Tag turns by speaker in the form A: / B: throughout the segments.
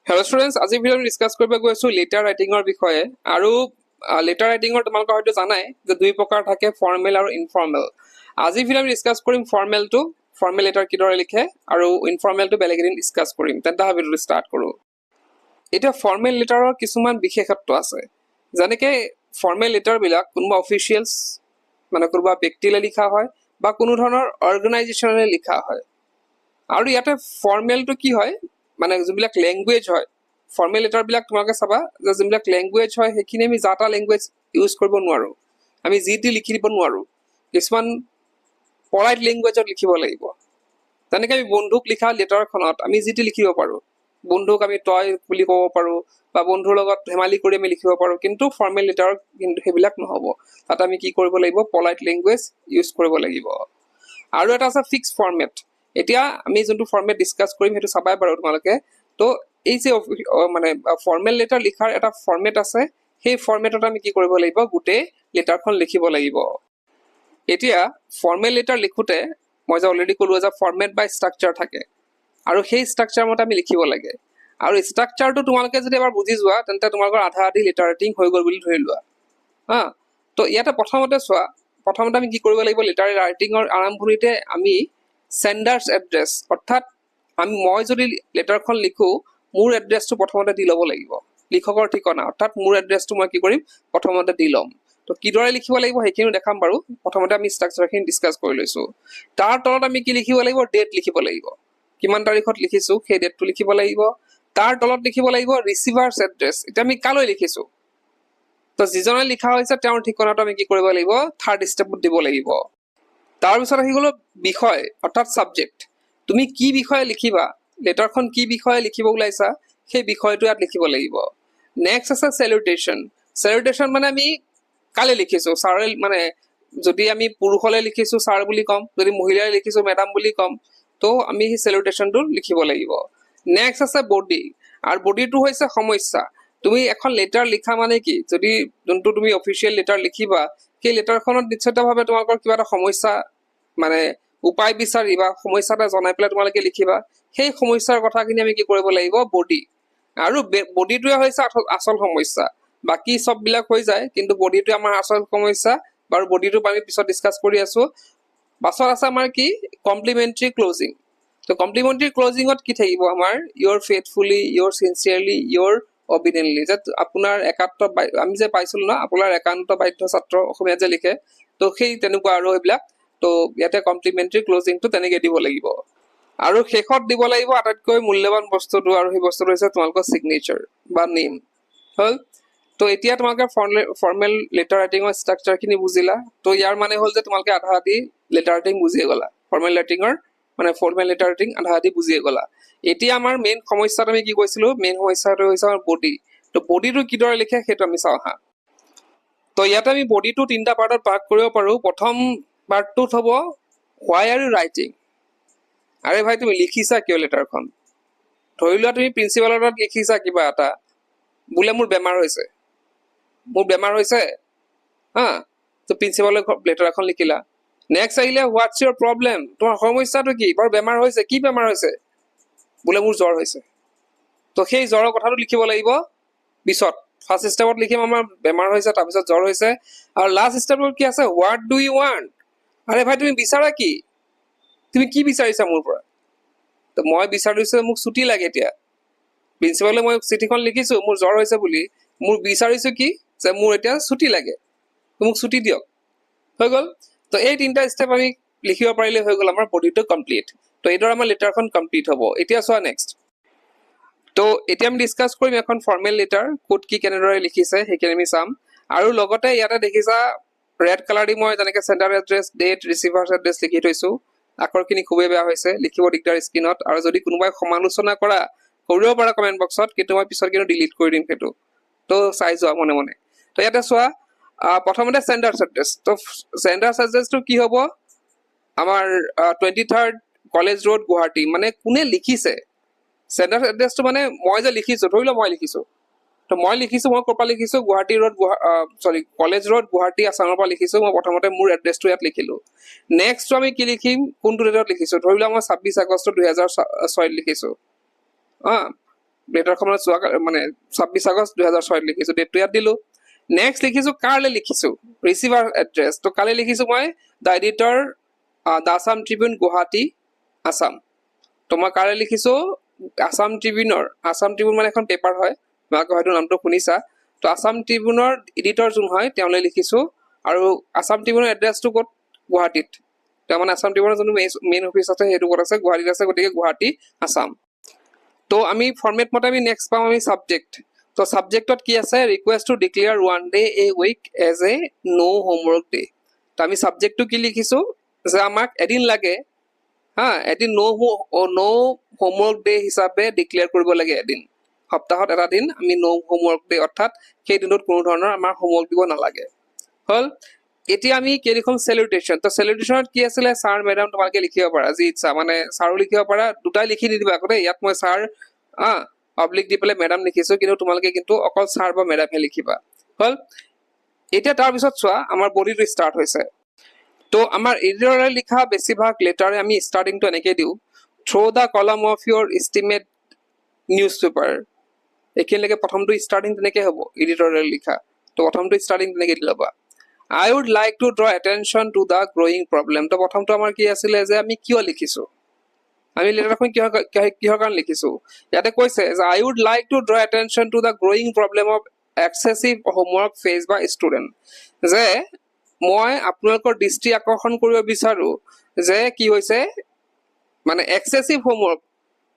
A: Hello students, আজি ভিডিঅ'ত discuss কৰিব গৈছো লেটাৰ ৰাইটিংৰ বিষয়ে আৰু লেটাৰ ৰাইটিংৰ তোমালোকে হয়তো জানাই যে দুই প্ৰকাৰ থাকে ফৰ্মেল আৰু ইনফৰ্মেল। আজি ভিডিঅ'ত ডিসকাস কৰিম ফৰ্মেলটো, ফৰ্মেল লেটাৰ কিদৰে লিখে আৰু ইনফৰ্মেলটো বেলেগ এদিন ডিসকাস কৰিম। তেন্তে ভিডিঅ'টো ষ্টাৰ্ট কৰো। এটা ফৰ্মেল লেটাৰৰ কিছুমান বিশেষত্ব আছে, যেনেকৈ ফৰ্মেল লেটাৰ বিলাক কোনোবা অফিচিয়েলছ মানে কোনোবা ব্যক্তিলে লিখা হয় বা কোনো ধৰণৰ অৰ্গেনাইজেশ্যনলে লিখা হয়। আৰু ইয়াতে ফৰ্মেলটো কি হয় মানে যিবিলাক লেংগুৱেজ হয়, ফৰ্মেল লেটাৰবিলাক তোমালোকে চাবা যে যিবিলাক লেংগুৱেজ হয় সেইখিনি আমি যা তা লেংগুৱেজ ইউজ কৰিব নোৱাৰোঁ, আমি যি টি লিখি দিব নোৱাৰোঁ, কিছুমান পলাইট লেংগুৱেজত লিখিব লাগিব। তেনেকৈ আমি বন্ধুক লিখা লেটাৰখনত আমি যি টি লিখিব পাৰোঁ, বন্ধুক আমি তই বুলি ক'ব পাৰোঁ বা বন্ধুৰ লগত ধেমালি কৰি আমি লিখিব পাৰোঁ, কিন্তু ফৰ্মেল লেটাৰত কিন্তু সেইবিলাক নহ'ব। তাত আমি কি কৰিব লাগিব, পলাইট লেংগুৱেজ ইউজ কৰিব লাগিব। আৰু এটা আছে ফিক্স ফৰ্মেট। এতিয়া আমি যোনটো ফৰ্মেট ডিসকাস কৰিম সেইটো চাবাই বাৰু তোমালোকে। তো এই যে মানে ফৰ্মেল লেটাৰ লিখাৰ এটা ফৰ্মেট আছে, সেই ফৰ্মেটত আমি কি কৰিব লাগিব, গোটেই লেটাৰখন লিখিব লাগিব। এতিয়া ফৰ্মেল লেটাৰ লিখোঁতে মই যে অলৰেডি ক'লোঁ যে ফৰ্মেট বাই ষ্ট্ৰাকচাৰ থাকে আৰু সেই ষ্ট্ৰাকচাৰ মতে আমি লিখিব লাগে। আৰু ষ্ট্ৰাকচাৰটো তোমালোকে যদি এবাৰ বুজি যোৱা তেন্তে তোমালোকৰ আধা আধি লেটাৰ ৰাইটিং হৈ গ'ল বুলি ধৰি লোৱা। তো ইয়াতে প্ৰথমতে চোৱা, প্ৰথমতে আমি কি কৰিব লাগিব, লেটাৰ ৰাইটিঙৰ আৰম্ভণিতে আমি চেণ্ডাৰ্ছ এড্ৰেছ, অৰ্থাৎ মই যদি লেটাৰখন লিখোঁ মোৰ এড্ৰেছটো প্ৰথমতে দি ল'ব লাগিব, লিখকৰ ঠিকনা, অৰ্থাৎ মোৰ এড্ৰেছটো মই কি কৰিম প্ৰথমতে দি ল'ম। তো কিদৰে লিখিব লাগিব সেইখিনিও দেখাম বাৰু। প্ৰথমতে আমি ষ্ট্ৰাকচাৰখিনি ডিছকাছ কৰি লৈছোঁ। তাৰ তলত আমি কি লিখিব লাগিব, ডেট লিখিব লাগিব, কিমান তাৰিখত লিখিছোঁ সেই ডেটটো লিখিব লাগিব। তাৰ তলত লিখিব লাগিব ৰিচিভাৰ্ছ এড্ৰেছ, এতিয়া আমি কালৈ লিখিছোঁ, তো যিজনে লিখা হৈছে তেওঁৰ ঠিকনাটো আমি কি কৰিব লাগিব, থাৰ্ড ষ্টেপত দিব লাগিব। তাৰপিছত আহি গ'লো বিষয়, অৰ্থাৎ ছাবজেক্ট, তুমি কি বিষয়ে লিখিবা, লেটাৰখন কি বিষয়ে লিখিব ওলাইছা সেই বিষয়টো ইয়াত লিখিব লাগিব। নেক্সট আছে চেলুটেশ্যন। চেলুটেশ্যন মানে আমি কালে লিখিছোঁ, ছাৰে মানে যদি আমি পুৰুষলৈ লিখিছোঁ ছাৰ বুলি ক'ম, যদি মহিলাই লিখিছোঁ মেডাম বুলি ক'ম, তো আমি সেই চেলুটেশ্যনটো লিখিব লাগিব। নেক্সট আছে বডি, আৰু বডিটো হৈছে সমস্যা। তুমি এখন লেটাৰ লিখা মানে কি, যদি যোনটো তুমি অফিচিয়েল লেটাৰ লিখিবা সেই লেটাৰখনত নিশ্চিতভাৱে তোমালোকৰ কিবা এটা সমস্যা মানে উপায় বিচাৰি বা সমস্যা এটা জনাই পেলাই তোমালোকে লিখিবা, সেই সমস্যাৰ কথাখিনি আমি কি কৰিব লাগিব, বডি। আৰু বডিটোৱে হৈছে আচল সমস্যা, বাকী চববিলাক হৈ যায় কিন্তু বডিটোৱে আমাৰ আচল সমস্যা। বাৰু বডিটো আমি পিছত ডিছকাছ কৰি আছোঁ। পাছত আছে আমাৰ কি, কমপ্লিমেণ্টাৰী ক্লজিং। তো কমপ্লিমেণ্টাৰী ক্লজিঙত কি থাকিব আমাৰ, ইয়ৰ ফেথফুলি, ইয়ৰ চিনচিয়াৰলি, ইয়ৰ অবিডেণ্টলি, যে আপোনাৰ একান্ত, আমি যে পাইছিলোঁ ন আপোনাৰ একান্ত বাধ্য ছাত্ৰ অসমীয়াত যে লিখে, তো সেই তেনেকুৱা আৰু সেইবিলাক। তো ইয়াতে কমপ্লিমেণ্টাৰী ক্লজিংটো তেনেকৈ দিব লাগিব। আৰু শেষত দিব লাগিব আটাইতকৈ মূল্যৱান বস্তুটো, আৰু সেই বস্তুটো হৈছে তোমালোকৰ ছিগনেচাৰ বা নেম। হ'ল। তো এতিয়া তোমালোকে ফৰ্মেল লেটাৰ ৰাইটিঙৰ ষ্ট্ৰাকচাৰখিনি বুজিলা। তো ইয়াৰ মানে হ'ল যে তোমালোকে আধা আধি লেটাৰ ৰাইটিং বুজিয়ে গ'লা, ফৰ্মেল লেটাৰ ৰাইটিং আধা আধি বুজিয়ে গ'লা। এতিয়া আমাৰ মেইন সমস্যাটো আমি কি কৈছিলোঁ, মেইন সমস্যাটো হৈছে আমাৰ বডি। তো বডিটো কিদৰে লিখে সেইটো আমি চাওঁ আহা। তো ইয়াতে আমি বডিটো তিনিটা পাৰ্টত ভাগ কৰিব পাৰোঁ। প্ৰথম পাৰ্টটোত হ'ব হোৱাই আৰ ইউ ৰাইটিং। আৰে ভাই তুমি লিখিছা কিয় লেটাৰখন, ধৰি লোৱা তুমি প্ৰিন্সিপালৰ লগত লিখিছা কিবা এটা, বোলে মোৰ বেমাৰ হৈছে তো প্ৰিন্সিপালৰ লেটাৰ এখন লিখিলা। নেক্সট আহিলে হোৱাটছ ইয়ৰ প্ৰব্লেম, তোমাৰ সমস্যাটো কি, বাৰু বেমাৰ হৈছে, কি বেমাৰ হৈছে, বোলে মোৰ জ্বৰ হৈছে, তো সেই জ্বৰৰ কথাটো লিখিব লাগিব পিছত। ফাৰ্ষ্ট ষ্টেপত লিখিম আমাৰ বেমাৰ হৈছে, তাৰপিছত জ্বৰ হৈছে, আৰু লাষ্ট ষ্টেপত কি আছে, হোৱাট ডু ইউ ৱান্ট। আৰে ভাই তুমি বিচাৰা কি, তুমি কি বিচাৰিছা মোৰ পৰা, তো মই বিচাৰিছোঁ মোক ছুটি লাগে। এতিয়া প্ৰিন্সিপাললৈ মই চিঠিখন লিখিছোঁ মোৰ জ্বৰ হৈছে বুলি, মোৰ বিচাৰিছোঁ কি, যে মোৰ এতিয়া ছুটি লাগে, তো মোক ছুটি দিয়ক, হৈ গ'ল। তো এই তিনিটা ষ্টেপ আমি লিখিব পাৰিলে হৈ গ'ল আমাৰ বডিটো কমপ্লিট। তো এইদৰে আমাৰ লেটাৰখন কমপ্লিট হ'ব। এতিয়া চোৱা নেক্সট, তো এতিয়া আমি ডিছকাছ কৰিম এখন ফৰ্মেল লেটাৰ ক'ত কি কেনেদৰে লিখিছে সেইখিনি আমি চাম। আৰু লগতে ইয়াতে দেখিছা ৰেড কালাৰ দি মই যেনেকৈ চেণ্ডাৰ এড্ৰেছ, ডেট, ৰিচিভাৰ্ছ এড্ৰেছ লিখি থৈছোঁ। আখৰখিনি খুবেই বেয়া হৈছে, লিখিব দিগদাৰ স্ক্ৰীণত। আৰু যদি কোনোবাই সমালোচনা কৰিব পাৰা কমেণ্ট বক্সত, কিন্তু মই পিছত কিন্তু ডিলিট কৰি দিম সেইটো, তো চাই যোৱা মনে মনে। তো ইয়াতে চোৱা, প্ৰথমতে চেণ্ডাৰ্ছ এড্ৰেছ। তো চেণ্ডাৰ্ছ এড্ৰেছটো কি হ'ব, আমাৰ 23rd কলেজ ৰোড গুৱাহাটী, মানে কোনে লিখিছে। চেণ্ডাৰ্ছ এড্ৰেছটো মানে মই যে লিখিছোঁ, ধৰি লওক মই লিখিছোঁ, তো মই ক'ৰ পৰা লিখিছোঁ, Guwahati road, college road Guwahati আছামৰ পৰা লিখিছোঁ। মই প্ৰথমতে মোৰ এড্ৰেছটো ইয়াত লিখিলোঁ। নেক্সটটো আমি কি লিখিম, কোনটো ডেটত লিখিছোঁ, ধৰি লওক মই 26 আগষ্ট 2006 লিখিছোঁ। লেটাৰখন মানে 26 আগষ্ট 2006 লিখিছো, ডেটটো ইয়াত দিলো। নেক্সট লিখিছো কাৰলে লিখিছো, ৰিচিভাৰ এড্ৰেছ। তো কালি লিখিছো মই the editor, the Assam Tribune, Guwahati, Assam. তো মই কাৰলে লিখিছো আছাম ট্ৰিবিউন মানে এখন পেপাৰ হয়, তোমালোকে হয়তো নামটো শুনিছা। তো আছাম ট্ৰিবিউনৰ এডিটৰ যোন হয় তেওঁলৈ লিখিছো, আৰু আছাম ট্ৰিবিউনৰ এড্ৰেছটো ক'ত? গুৱাহাটীত। তেওঁ মানে আছাম ট্ৰিবিউনৰ যোনটো মেইন অফিচ আছে সেইটো ক'ত আছে? গুৱাহাটীত আছে, গতিকে গুৱাহাটী, আছাম। তো আমি ফৰ্মেট মতে আমি নেক্সট পাম আমি ছাবজেক্ট। তো ছাবজেক্টত কি আছে? Request to declare one day a week as a no homework day. তো আমি ছাবজেক্টটো কি লিখিছো? যে আমাক এদিন লাগে, এদিন নো হোমৱৰ্ক ডে হিচাপে ডিক্লেয়াৰ কৰিব লাগে এদিন। সপ্তাহত এটা দিন আমি নো হোমৱৰ্ক ডে, অৰ্থাৎ সেই দিনটোত কোনো ধৰণৰ আমাৰ হোমৱৰ্ক দিব নালাগে। হ'ল। এতিয়া আমি কি লিখোঁ? চেলিব্ৰেশ্যন। তো চেলিব্ৰেশ্যনত কি আছিলে? ছাৰ মেডাম তোমালোকে লিখিব পাৰা যি ইচ্ছা, মানে ছাৰো লিখিব পাৰা, দুটাই লিখি নিদিবা আকৌ দেই। ইয়াত মই ছাৰ পাব্লিক দি পেলাই মেডাম লিখিছো, কিন্তু তোমালোকে কিন্তু অকল ছাৰ বা মেডামহে লিখিবা। হ'ল। এতিয়া তাৰপিছত চোৱা আমাৰ বডিটো ষ্টাৰ্ট হৈছে। তো আমাৰ এডিটৰে লিখা বেছিভাগ লেটাৰে আমি ষ্টাৰ্টিংটো এনেকৈ দিওঁ, থ্ৰু দ্য কলম of your estimate news paper. এইখিনিলৈকে প্ৰথমটো ষ্টাৰ্টিং তেনেকৈ হ'ব এডিটৰে লিখা। তো প্ৰথমটো ষ্টাৰ্টিং তেনেকৈ দি ল'বা। I would like to draw attention to the growing problem. তো প্ৰথমটো আমাৰ কি আছিলে যে আমি কিয় লিখিছো, আমি লেটাৰখন কিহৰ কাৰণে লিখিছো? ইয়াতে কৈছে যে I would like to draw attention to the growing problem of excessive homework faced by student। যে মই আপোনালোকৰ দৃষ্টি আকৰ্ষণ কৰিব বিচাৰো যে কি হৈছে, মানে এক্সেচিভ হোমৱৰ্ক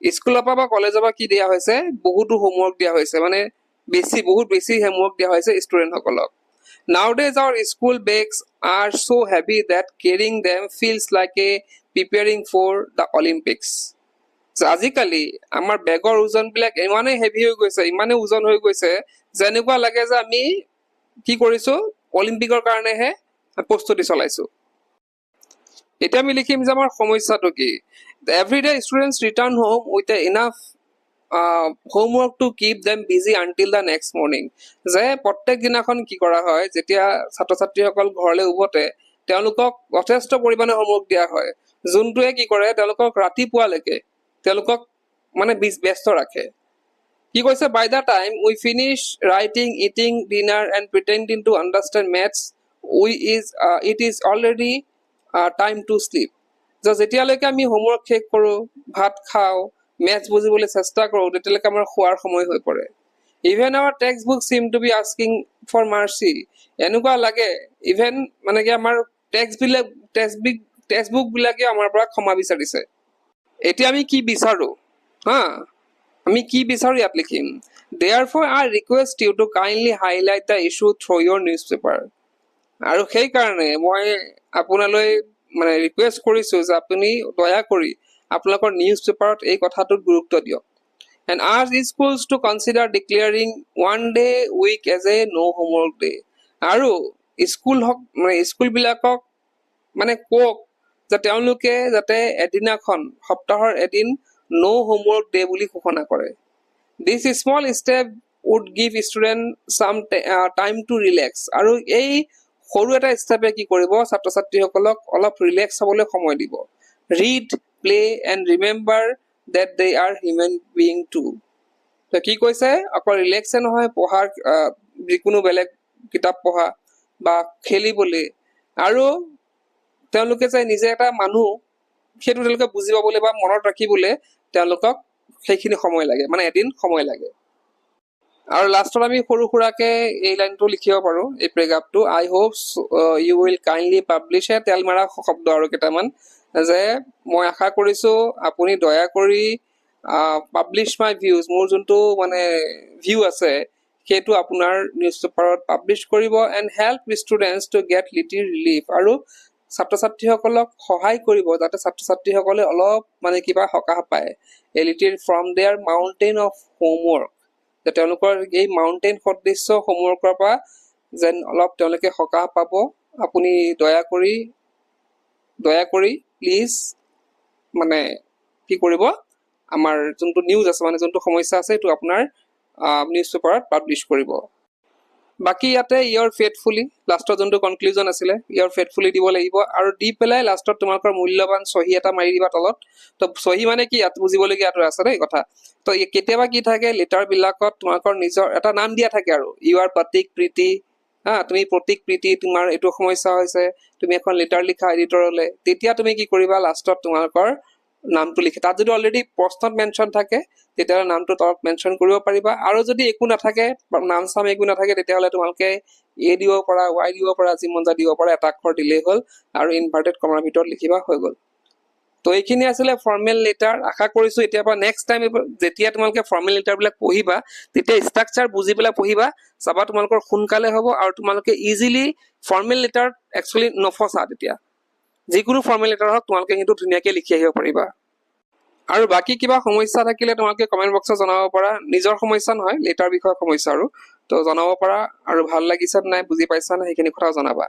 A: স্কুলৰ পৰা বা কলেজৰ পৰা কি দিয়া হৈছে, বহুতো হোমৱৰ্ক দিয়া হৈছে, মানে বহুত বেছি হোমৱৰ্ক দিয়া হৈছে ষ্টুডেণ্টসকলক। Nowadays our school bags are so heavy that carrying them feels like a preparing for the Olympics। আজিকালি আমাৰ বেগৰ ওজনবিলাক ইমানেই হেভি হৈ গৈছে, ইমানেই ওজন হৈ গৈছে, যেনেকুৱা লাগে যে আমি কি কৰিছো, অলিম্পিকৰ কাৰণেহে প্ৰস্তুতি চলাইছো। এতিয়া আমি লিখিম যে আমাৰ সমস্যাটো কি? Everyday students return home with enough homework to keep them busy until the next morning. যে প্ৰত্যেক দিনাখন কি কৰা হয়, যেতিয়া ছাত্ৰ ছাত্ৰীসকল ঘৰলৈ উভতে তেওঁলোকক যথেষ্ট পৰিমাণে হোমৱৰ্ক দিয়া হয়, যোনটোৱে কি কৰে তেওঁলোকক ৰাতিপুৱালৈকে তেওঁলোকক মানে ব্যস্ত ৰাখে। কি কৈছে? By the time we finish writing, eating dinner and pretending to understand maths it is already time to sleep. যেতিয়ালৈকে আমি হোমৱৰ্ক শেষ কৰোঁ, ভাত খাওঁ, মেথছ বুজিবলৈ চেষ্টা কৰোঁ, তেতিয়ালৈকে আমাৰ খোৱাৰ সময় হৈ পৰে। Even our textbook seem to be asking for mercy. এনেকুৱা লাগে ইভেন মানে কি আমাৰ টেক্সট বুক বিলাকে আমাৰ পৰা ক্ষমা বিচাৰিছে। এতিয়া আমি কি বিচাৰো? আমি কি বিচাৰো ইয়াত লিখিম, therefore I request you to kindly highlight the issue through your newspaper। আৰু সেইকাৰণে মই আপোনালৈ মানে ৰিকুৱেষ্ট কৰিছো যে আপুনি দয়া কৰি আপোনালোকৰ নিউজ পেপাৰত এই কথাটোত গুৰুত্ব দিয়ক। and ask schools to consider declaring one day week as a no homework day। আৰু স্কুলবিলাকক মানে কওক যে তেওঁলোকে যাতে এদিনাখন, সপ্তাহৰ এদিন no homework day বুলি ঘোষণা কৰে। This small step would give student some time to relax। আৰু এই সৰু এটা ষ্টেপে কি কৰিব, ছাত্ৰ ছাত্ৰীসকলক অলপ ৰিলেক্স হ'বলৈ সময় দিব। Read, play and remember that they are human being too। তো কি কৈছে, অকল ৰিলেক্সে নহয়, পঢ়াৰ যিকোনো বেলেগ কিতাপ পঢ়া বা খেলিবলৈ, আৰু তেওঁলোকে যে নিজে এটা মানুহ সেইটো তেওঁলোকে বুজি পাবলৈ বা মনত ৰাখিবলৈ তেওঁলোকক সেইখিনি সময় লাগে, মানে এদিন সময় লাগে। আৰু লাষ্টত আমি সৰু সুৰাকে এই লাইনটো লিখিব পাৰোঁ, এই পেৰাগ্ৰাফটো, I hope you will kindly publish a, তেল মাৰা শব্দ আৰু কেইটামান, যে মই আশা কৰিছোঁ আপুনি দয়া কৰি পাব্লিছ মাই ভিউজ, মোৰ যোনটো মানে ভিউ আছে সেইটো আপোনাৰ নিউজ পেপাৰত পাব্লিছ কৰিব, and help students to get little relief. আৰু ছাত্ৰ ছাত্ৰীসকলক সহায় কৰিব যাতে ছাত্ৰ ছাত্ৰীসকলে অলপ মানে কিবা সকাহ পায়, a little from their mountain of homework, যে তেওঁলোকৰ এই মাউণ্টেইন সদৃশ্য হোমৱৰ্কৰ পৰা যেন অলপ তেওঁলোকে সকাহ পাব। আপুনি দয়া কৰি প্লিজ মানে কি কৰিব, আমাৰ যোনটো নিউজ আছে, মানে যোনটো সমস্যা আছে সেইটো আপোনাৰ নিউজ পেপাৰত পাব্লিছ কৰিব। বাকী ইয়াতে ইয়ৰ ফেথফুলি লাষ্টৰ যোনটো কনক্লুজন আছিলে ইয়ৰ ফেথফুলি দিব লাগিব আৰু দি পেলাই লাষ্টত তোমালোকৰ মূল্যৱান চহী এটা মাৰি দিবা তলত তো চহী মানে কি ইয়াত বুজিবলগীয়া ইয়াতো আছে দেই কথা তো কেতিয়াবা কি থাকে লেটাৰ বিলাকত তোমালোকৰ নিজৰ এটা নাম দিয়া থাকে আৰু ইউ আৰ প্ৰতীক প্ৰীতি তুমি প্ৰতীক প্ৰীতি তোমাৰ এইটো সমস্যা হৈছে তুমি এখন লেটাৰ লিখা এডিটৰলৈ তেতিয়া তুমি কি কৰিবা লাষ্টত তোমালোকৰ নামটো লিখি তাত যদি অলৰেডি প্ৰশ্নত মেনশ্যন থাকে তেতিয়াহ'লে নামটো তলত মেনশ্যন কৰিব পাৰিবা আৰু যদি একো নাথাকে নাম চাম একো নাথাকে তেতিয়াহ'লে তোমালোকে এ দিব পাৰা ৱাই দিব পাৰা যি মন যায় দিব পাৰা এটা আখৰ দিলেই হ'ল আৰু ইনভাৰ্টেড কমাৰ ভিতৰত লিখিবা হৈ গ'ল তো এইখিনি আছিলে ফৰ্মেল লেটাৰ আশা কৰিছোঁ এতিয়াৰ পৰা নেক্সট টাইম যেতিয়া তোমালোকে ফৰ্মেল লেটাৰবিলাক পঢ়িবা তেতিয়া ষ্ট্ৰাকচাৰ বুজি পেলাই পঢ়িবা চাবা তোমালোকৰ সোনকালে হ'ব আৰু তোমালোকে ইজিলি ফৰ্মেল লেটাৰ একচুৱেলি নফচা তেতিয়া যিকোনো ফৰ্মেল লেটাৰ হওক তোমালোকে কিন্তু ধুনীয়াকৈ লিখি আহিব পাৰিবা আৰু বাকী কিবা সমস্যা থাকিলে তোমালোকে কমেণ্ট বক্সত জনাব পাৰা নিজৰ সমস্যা নহয় লেটাৰ বিষয়ৰ সমস্যা আৰু তো জনাব পাৰা আৰু ভাল লাগিছে নাই বুজি পাইছা নাই সেইখিনি কথাও জনাবা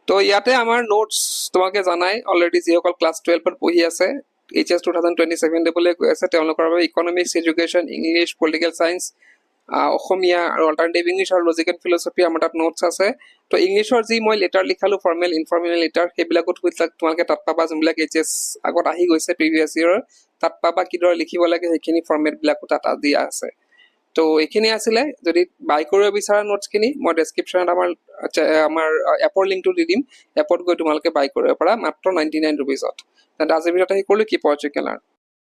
A: তো ইয়াতে আমাৰ নোটছ তোমালোকে জানাই অলৰেডি যিসকল ক্লাছ 12ত পঢ়ি আছে HS 2027 দিবলৈ গৈ আছে তেওঁলোকৰ বাবে economics education English political science Asomiya আৰু অল্টাৰনেটিভ ইংলিছ আৰু লজিকেল ফিলচফি আমাৰ তাত নোটছ আছে তো ইংলিছৰ যি মই লেটাৰ লিখালোঁ ফৰ্মেল ইনফৰ্মেল লেটাৰ সেইবিলাকত তোমালোকে তাত পাবা যোনবিলাক HS আগত আহি গৈছে প্ৰিভিয়াছ ইয়েৰৰ তাত পাবা কিদৰে লিখিব লাগে সেইখিনি ফৰ্মেটবিলাকো তাত দিয়া আছে তো এইখিনি আছিলে যদি বাই কৰিব বিচাৰা নোটছখিনি মই ডেছক্ৰিপশ্যনত আমাৰ এপৰ লিংকটো দি দিম এপত গৈ তোমালোকে বাই কৰিব পাৰা মাত্ৰ 99 ৰুপিজত আজিৰ ভিডিঅ'ত আহি কৰিলোঁ কি পঢ়া